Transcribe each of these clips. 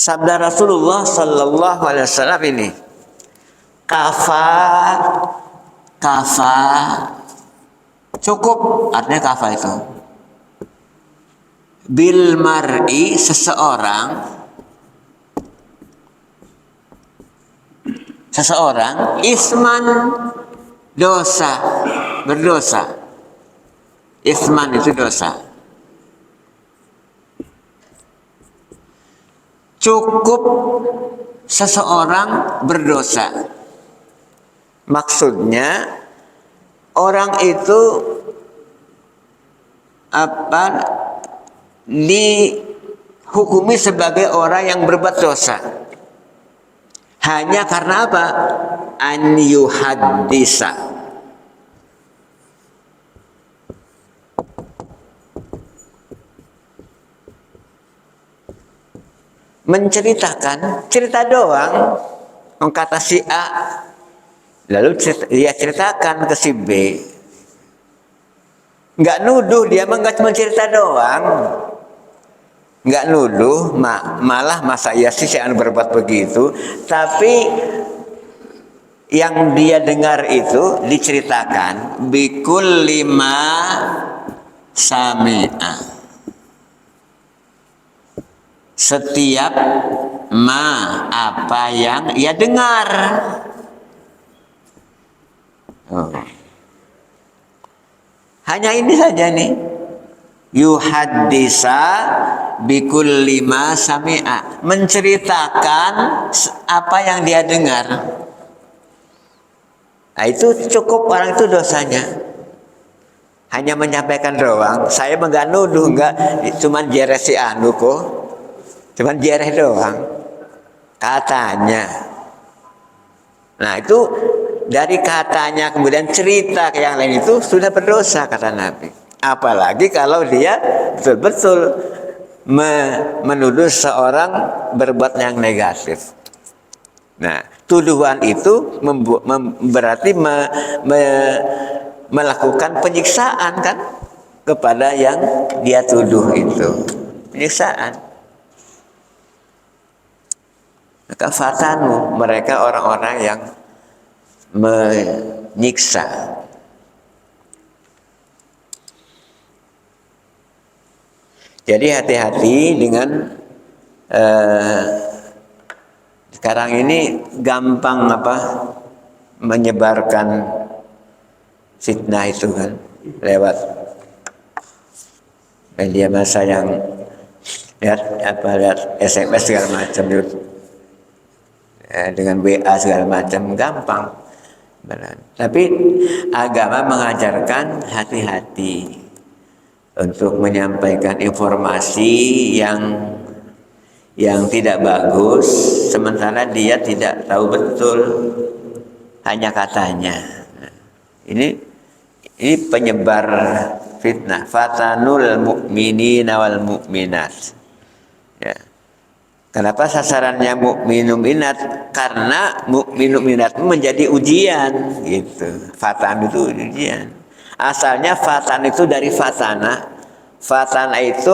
Sabda Rasulullah Sallallahu Alaihi Wasallam ini, kafa, kafa, cukup, artinya kafa itu. Bil mar'i, seseorang, isman, dosa, berdosa. Isman itu dosa. Cukup seseorang berdosa. Maksudnya orang itu dihukumi sebagai orang yang berbuat dosa. Hanya karena apa? An yuhaddisa. Menceritakan, cerita doang. Kata si A, lalu dia ceritakan ke si B. Nggak nuduh, dia mah nggak cuma cerita doang. Nggak nuduh, malah masa iya sih saya berbuat begitu. Tapi yang dia dengar itu diceritakan bikul lima sami'a. Setiap apa yang ia dengar. Hanya ini saja nih. Yuhaddisa bikul lima sami'a. Menceritakan apa yang dia dengar. Nah, itu cukup, orang itu dosanya. Hanya menyampaikan doang. Saya enggak nuduh, enggak. Cuman jeres si anu kok. Cuman jeres doang. Katanya. Nah, itu dari katanya kemudian cerita ke yang lain itu sudah berdosa, kata Nabi. Apalagi kalau dia betul-betul menuduh seorang berbuat yang negatif. Nah, tuduhan itu berarti melakukan penyiksaan kan kepada yang dia tuduh itu. Penyiksaan. Maka fatanu, mereka orang-orang yang menyiksa. Jadi hati-hati dengan sekarang ini gampang menyebarkan fitnah itu kan lewat media massa yang lihat SMS segala macam itu. Dengan WA segala macam gampang. Tapi agama mengajarkan hati-hati untuk menyampaikan informasi yang tidak bagus, sementara dia tidak tahu betul, hanya katanya. Ini penyebar fitnah. Fatanul mu'minina wal mu'minat. Ya. Kenapa sasarannya mukminun minat? Karena mukminun minat menjadi ujian, gitu. Fatan itu ujian. Asalnya fatan itu dari fatana. Fatana itu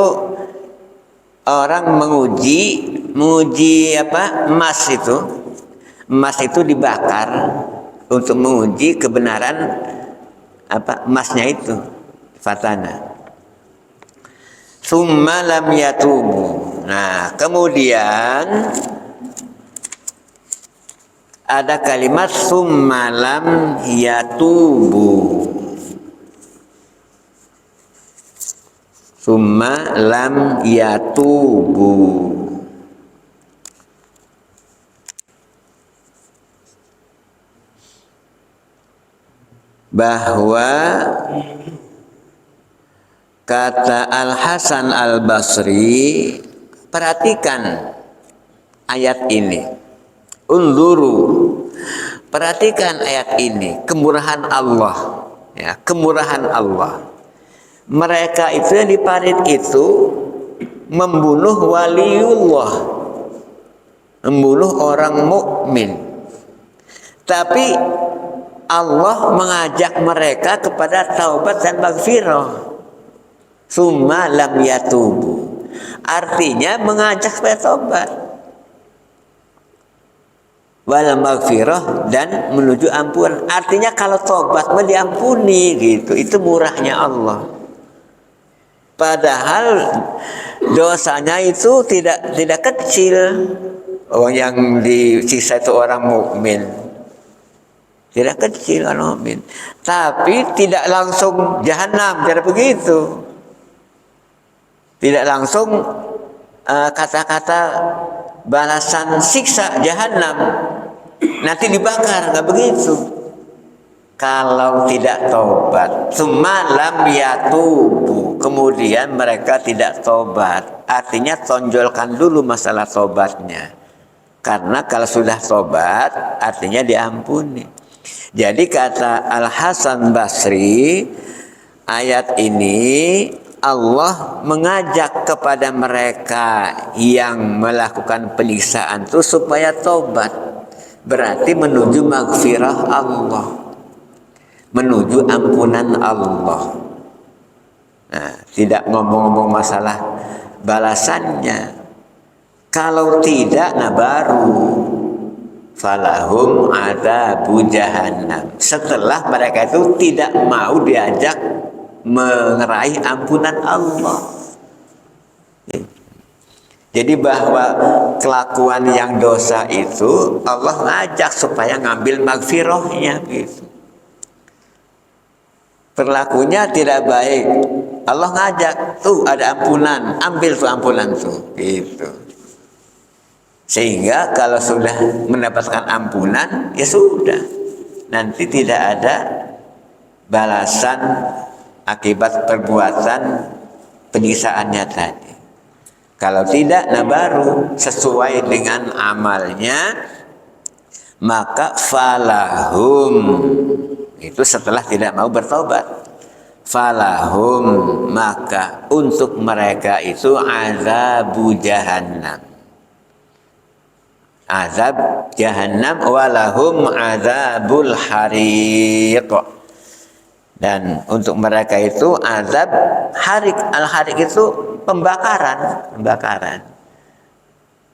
orang menguji emas itu. Emas itu dibakar untuk menguji kebenaran emasnya itu. Fatana. Summa lam yatubu. Nah, kemudian ada kalimat summa lam yatubu. Summa lam yatubu. Bahwa kata Al-Hasan Al-Basri, perhatikan ayat ini. Unzuru. Perhatikan ayat ini, kemurahan Allah. Ya, kemurahan Allah. Mereka itu yang diparit itu membunuh waliullah. Membunuh orang mukmin. Tapi Allah mengajak mereka kepada taubat dan maghfirah. Summa lam yatubu. Artinya mengajak supaya taubat. wal maghfirah, dan menuju ampunan. Artinya kalau tobat mah diampuni gitu. Itu murahnya Allah. Padahal dosanya itu tidak kecil. Orang yang disiksa itu orang mukmin. Tidak kecil orang mukmin. Tapi tidak langsung jahanam, tidak begitu. Tidak langsung kata-kata balasan siksa jahanam. Nanti dibakar, nggak begitu. Kalau tidak tobat, semalam yatubu, kemudian mereka tidak tobat. Artinya tonjolkan dulu masalah tobatnya. Karena kalau sudah tobat, artinya diampuni. Jadi kata Al-Hasan Basri, ayat ini Allah mengajak kepada mereka yang melakukan penyiksaan itu supaya tobat. Berarti menuju maghfirah Allah, menuju ampunan Allah. Nah, tidak ngomong-ngomong masalah balasannya. Kalau tidak, nah baru falahum adzabu jahannam. Setelah mereka itu tidak mau diajak meraih ampunan Allah. Jadi bahwa kelakuan yang dosa itu Allah ngajak supaya ngambil maghfirahnya gitu. Perilakunya tidak baik, Allah ngajak, tuh ada ampunan, ambil tuh ampunan tuh gitu. Sehingga kalau sudah mendapatkan ampunan, ya sudah, nanti tidak ada balasan akibat perbuatan penyiksaannya tadi. Kalau tidak, nah baru sesuai dengan amalnya, maka falahum, itu setelah tidak mau bertobat, falahum, maka untuk mereka itu azabu jahannam, azab jahannam, walahum azabul hariq, dan untuk mereka itu azab harik. Al-harik itu pembakaran.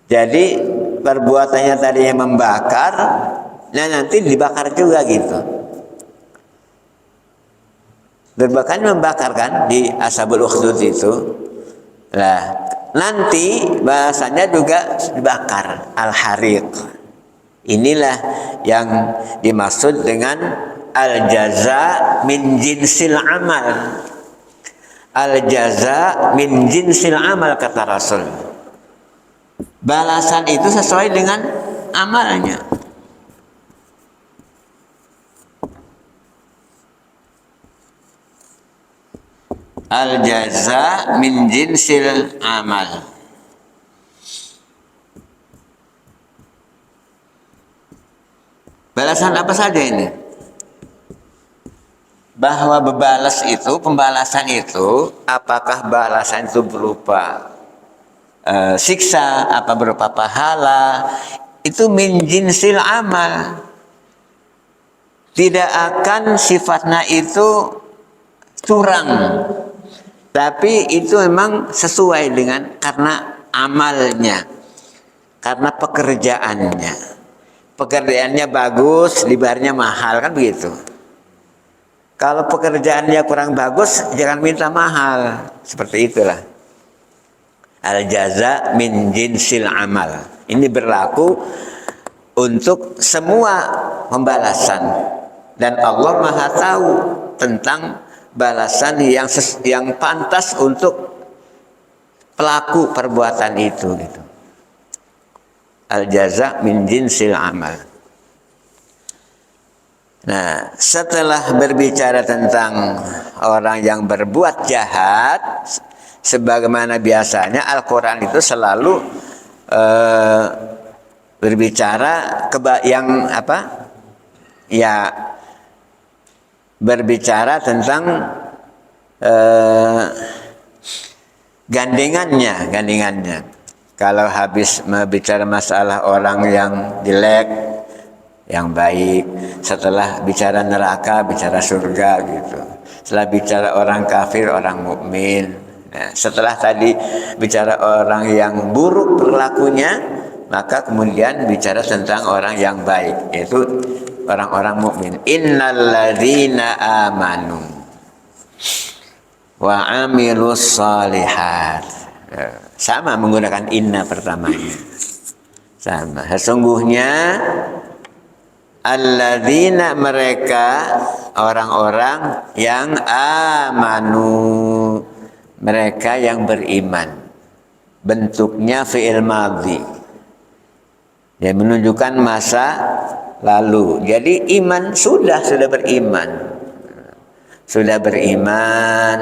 Jadi perbuatannya tadi yang membakar, nah nanti dibakar juga gitu. Berbakan membakar kan di Ashabul Ukhdud itu. Nah, nanti bahasanya juga dibakar, al-hariq. Inilah yang dimaksud dengan al-jaza min jinsil amal. Al-jaza min jinsil amal, kata Rasul. Balasan itu sesuai dengan amalnya. Al-jaza min jinsil amal. Balasan apa saja ini? Bahwa bebalas itu, pembalasan itu, apakah balasan itu berupa siksa, apa berupa pahala, itu min jinsil amal. Tidak akan sifatnya itu curang, tapi itu memang sesuai dengan karena amalnya, karena pekerjaannya. Pekerjaannya bagus, dibayarnya mahal, kan begitu. Kalau pekerjaannya kurang bagus, jangan minta mahal. Seperti itulah. Al-jaza min jinsil amal. Ini berlaku untuk semua pembalasan. Dan Allah Maha tahu tentang balasan yang pantas untuk pelaku perbuatan itu gitu. Al-jaza min jinsil amal. Nah, setelah berbicara tentang orang yang berbuat jahat, sebagaimana biasanya Al-Quran itu selalu berbicara yang apa? Ya, berbicara tentang gandengannya. Kalau habis bicara masalah orang yang jelek, yang baik, setelah bicara neraka, bicara surga gitu. Setelah bicara orang kafir, orang mukmin. Nah, setelah tadi bicara orang yang buruk perilakunya, maka kemudian bicara tentang orang yang baik, yaitu orang-orang mukmin. Innalladzina amanu wa amilus shalihat. Sama menggunakan inna pertamanya. Sama. Sesungguhnya alladzina, mereka orang-orang yang amanu, mereka yang beriman. Bentuknya fi'il madhi, ya, menunjukkan masa lalu. Jadi iman, sudah beriman,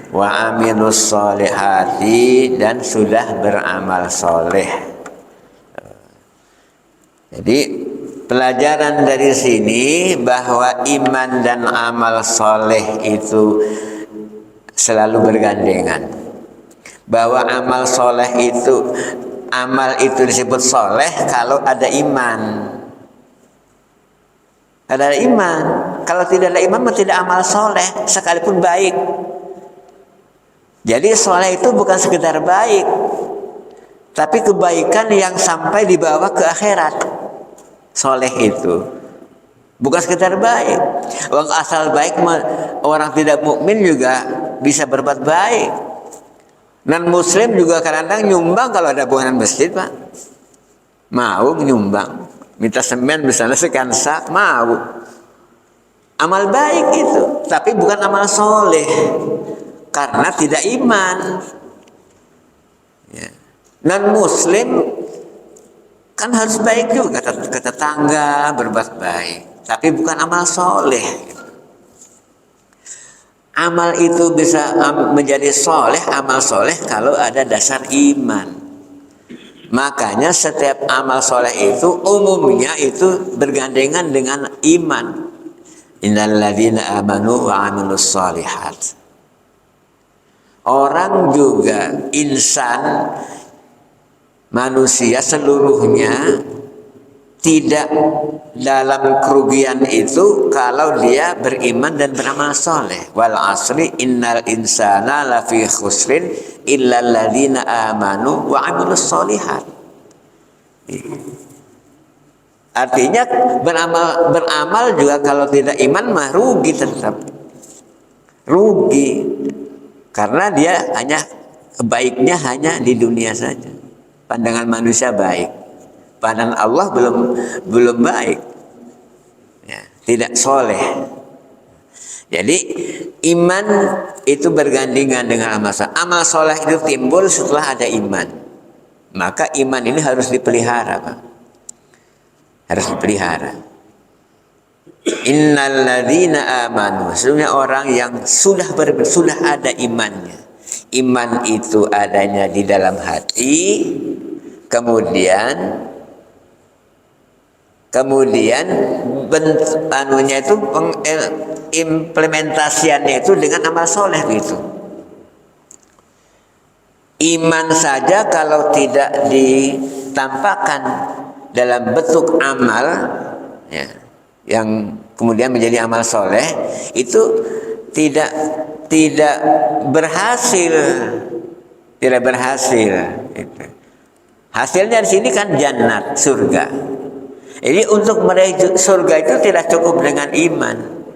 wa amilus sholihati, dan sudah beramal soleh. Jadi pelajaran dari sini bahwa iman dan amal soleh itu selalu bergandengan. Bahwa amal soleh itu, amal itu disebut soleh kalau ada iman. Ada iman. Kalau tidak ada iman, tidak amal soleh sekalipun baik. Jadi soleh itu bukan sekedar baik, tapi kebaikan yang sampai dibawa ke akhirat. Soleh itu bukan sekedar baik. Orang asal baik, orang tidak mukmin juga bisa berbuat baik. Non muslim juga kadang-kadang nyumbang kalau ada bangunan masjid, Pak. Mau nyumbang, minta semen misalnya sekian sak, mau. Amal baik itu, tapi bukan amal soleh, karena tidak iman. Ya. Non muslim kan harus baik juga ke tetangga, berbuat baik, tapi bukan amal soleh. Amal itu bisa menjadi soleh, amal soleh kalau ada dasar iman. Makanya setiap amal soleh itu umumnya itu bergandengan dengan iman. Innalladzina amanu wa amilus sholihat. Orang juga, insan, manusia seluruhnya tidak dalam kerugian itu kalau dia beriman dan beramal soleh. Wal asri innal insana lafi khusrin illal ladzina amanu wa amilus sholihat. Artinya beramal juga kalau tidak iman mah rugi, tetap rugi, karena dia hanya baiknya hanya di dunia saja. Pandangan manusia baik, pandangan Allah belum baik, ya, tidak soleh. Jadi iman itu bergandengan dengan amal soleh. Amal soleh itu timbul setelah ada iman. Maka iman ini harus dipelihara, Pak. Harus dipelihara. Innalladzina amanu, sesungguhnya orang yang sudah ada imannya. Iman itu adanya di dalam hati, kemudian anunya itu implementasiannya itu dengan amal soleh gitu. Iman saja kalau tidak ditampakkan dalam bentuk amal, ya, yang kemudian menjadi amal soleh, itu tidak berhasil, Gitu. Hasilnya di sini kan jannat, surga. Jadi untuk meraih surga itu tidak cukup dengan iman,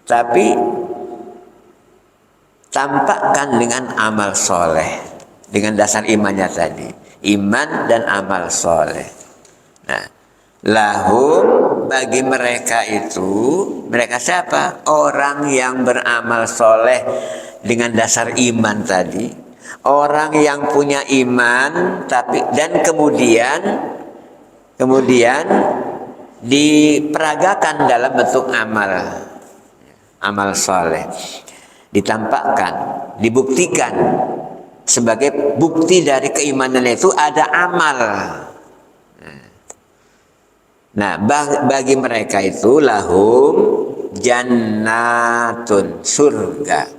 tapi tampakkan dengan amal soleh, dengan dasar imannya tadi, iman dan amal soleh. Nah, lahum, bagi mereka itu, mereka siapa? Orang yang beramal soleh dengan dasar iman tadi, orang yang punya iman, tapi dan kemudian diperagakan dalam bentuk amal soleh, ditampakkan, dibuktikan sebagai bukti dari keimanan itu ada amal. Nah, bagi mereka itu lahum jannatun, surga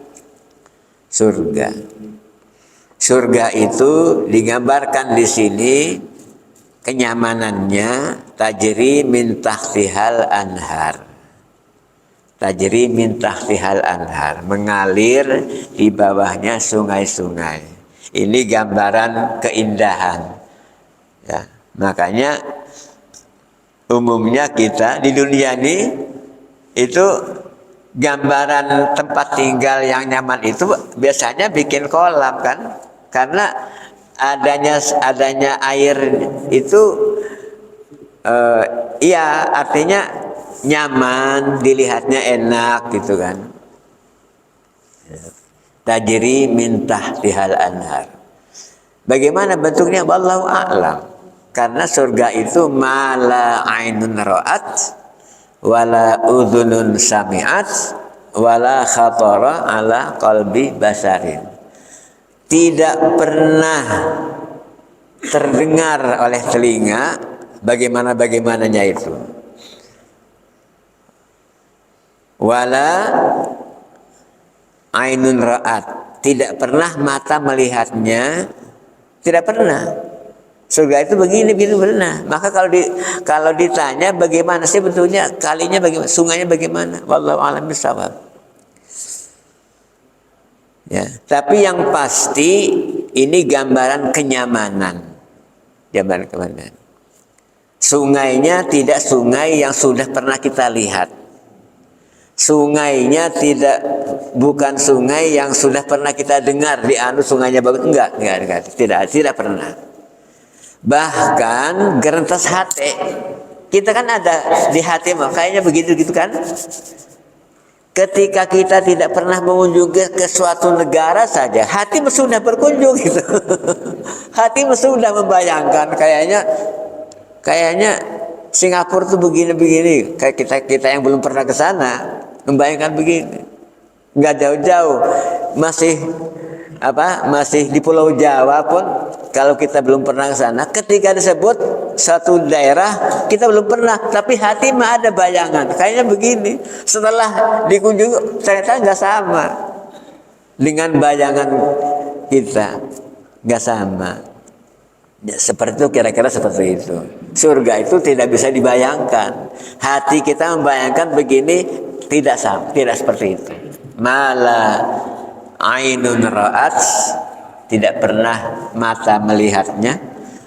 itu digambarkan di sini kenyamanannya, tajri min tahtihal anhar, mengalir di bawahnya sungai-sungai. Ini gambaran keindahan, Ya, makanya umumnya kita di dunia ini itu gambaran tempat tinggal yang nyaman itu biasanya bikin kolam kan, karena adanya air itu iya artinya nyaman, dilihatnya enak gitu kan. Tajri min tahtihal anhar. Bagaimana bentuknya? Wallahu a'lam. Karena surga itu mala ainun ra'at wala udhunun sami'at wala khatara ala qalbi basarin. Tidak pernah terdengar oleh telinga bagaimananya itu. Wala ainun ra'at, tidak pernah mata melihatnya, tidak pernah. Surga itu begini pernah. Maka kalau ditanya bagaimana sih bentuknya, kalinya bagaimana, sungainya bagaimana, wallahu a'lam bishawab. Ya, tapi yang pasti ini gambaran kenyamanan. Gambaran kenyamanan. Sungainya tidak sungai yang sudah pernah kita lihat. Sungainya bukan sungai yang sudah pernah kita dengar sungainya bagus, enggak, tidak pernah. Bahkan gerentas hati kita kan ada di hati, kayaknya begitu gitu kan. Ketika kita tidak pernah mengunjungi ke suatu negara saja, hati sudah berkunjung gitu. Hati sudah membayangkan kayaknya Singapura tuh begini-begini. Kayak kita yang belum pernah ke sana membayangkan begini. Nggak jauh-jauh, masih di Pulau Jawa pun kalau kita belum pernah ke sana, ketika disebut satu daerah kita belum pernah, tapi hati mah ada bayangan kayaknya begini. Setelah dikunjungi ternyata nggak sama dengan bayangan kita, nggak sama. Ya, seperti itu, kira-kira seperti itu. Surga itu tidak bisa dibayangkan. Hati kita membayangkan begini, tidak sama, tidak seperti itu. Mala ainun ra'at, tidak pernah mata melihatnya,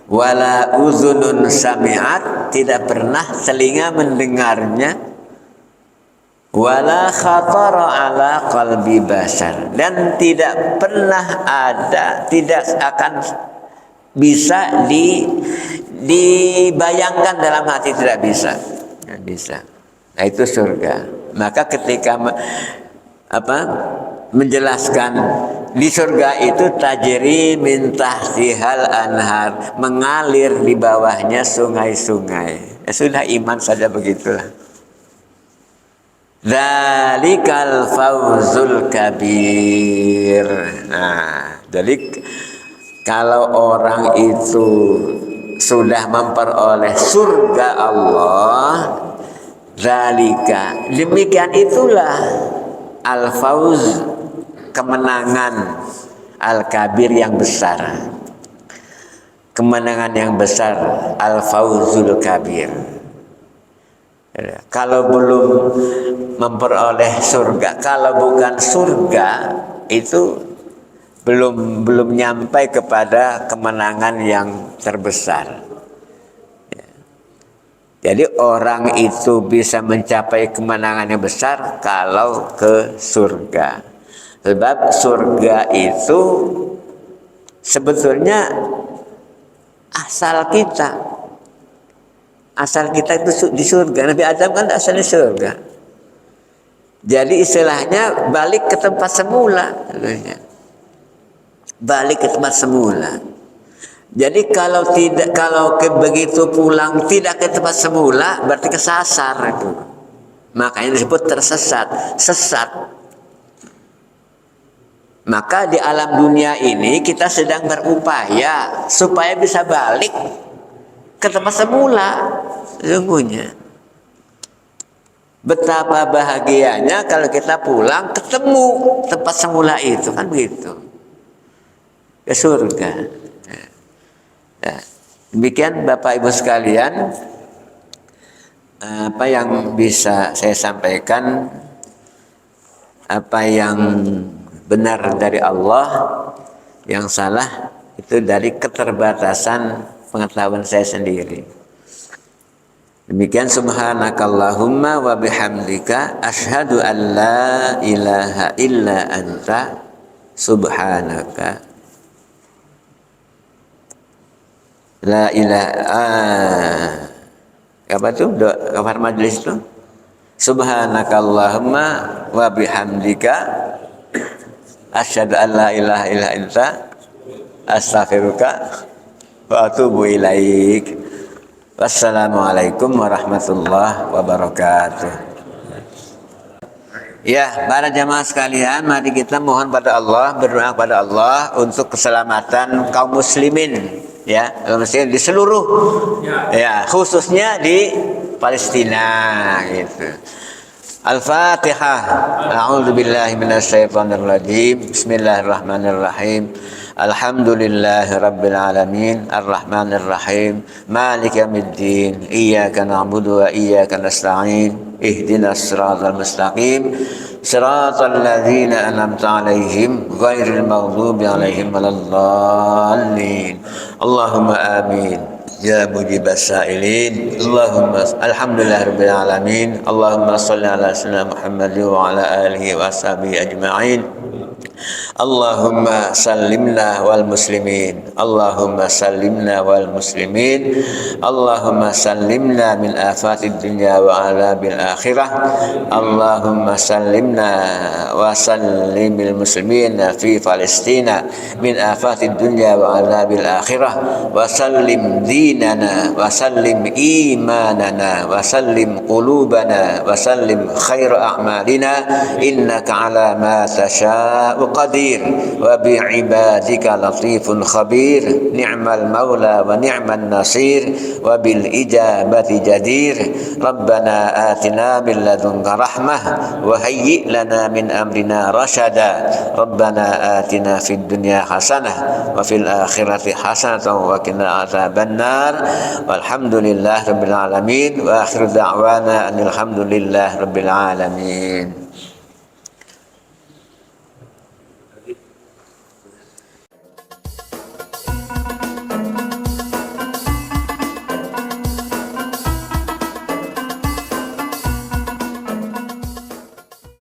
wala uzunun sami'at, tidak pernah telinga mendengarnya, wala khatara ala qalbi basar, dan tidak pernah ada, tidak akan bisa dibayangkan dalam hati, tidak bisa. Nggak bisa. Nah, itu surga. Maka ketika menjelaskan di surga itu tajri min tahtihal anhar, mengalir di bawahnya sungai-sungai. Ya sudah, iman saja begitulah. Dzalikal fawzul kabir. Nah, jadi kalau orang itu sudah memperoleh surga Allah, dzalika, demikian itulah al-fawz, kemenangan, al-kabir yang besar. Kemenangan yang besar, al-fawzul kabir. Kalau belum memperoleh surga, kalau bukan surga itu belum nyampai kepada kemenangan yang terbesar. Jadi orang itu bisa mencapai kemenangan yang besar kalau ke surga. Sebab surga itu sebetulnya asal kita itu di surga. Nabi Adam kan asalnya surga. Jadi istilahnya balik ke tempat semula. Balik ke tempat semula. Jadi kalau begitu pulang tidak ke tempat semula, berarti kesasar itu. Makanya disebut tersesat, sesat. Maka di alam dunia ini kita sedang berupaya supaya bisa balik ke tempat semula. Sesungguhnya betapa bahagianya kalau kita pulang ketemu tempat semula itu, kan begitu. Ke surga. Nah, demikian Bapak Ibu sekalian apa yang bisa saya sampaikan, apa yang benar dari Allah, yang salah itu dari keterbatasan pengetahuan saya sendiri. Demikian subhanakallahumma wa bihamdika asyhadu an la ilaha illa anta subhanaka la ilaha apa tuh kafar majlis itu subhanakallahumma wa bihamdika asyhadu an la ilaha illa anta astaghfiruka wa atubu ilaik. Wassalamualaikum warahmatullahi wabarakatuh. Ya, para jamaah sekalian, mari kita mohon pada Allah, berdoa pada Allah untuk keselamatan kaum muslimin, ya, kaum muslimin di seluruh, ya, khususnya di Palestina, gitu. Al-Fatihah. A'udzubillahi minasyaitonirrajim. Bismillahirrahmanirrahim. Alhamdulillahirabbil alamin, arrahmanirrahim, maliki yaumiddin. Iyyaka na'budu wa iyyaka nasta'in. Ihdinas siratal mustaqim. Siratal ladzina an'amta 'alaihim ghairil maghdubi 'alaihim waladdallin. Allahumma amin. Ya mujibas sa'ilin. Allahumma alhamdulillahirabbil alamin. Allahumma shalli ala sayyidina Muhammad wa ala alihi wa ashabihi ajma'in. Allahumma sallimna wal muslimin. Allahumma sallimna wal muslimin. Allahumma sallimna min afatid dunya wa azabil akhirah. Allahumma sallimna wa sallimil muslimina fi Palestina min afatid dunya wa azabil akhirah. Wa sallim dinana wa sallim imanana wa sallim qulubana wa sallim khair a'malina innaka ala ma tasha'u qadir wa bi'ibadika latifun khabir ni'mal maula wa ni'man nasir wa bil ijabati jadir. Rabbana atina min ladunka rahmah wa hayyi lana min amrina rashada. Rabbana atina fid dunya hasanah wa fil akhirati hasanah wa qina adzabannar. Walhamdulillahi rabbil alamin wa akhiru da'wana alhamdulillahi rabbil alamin.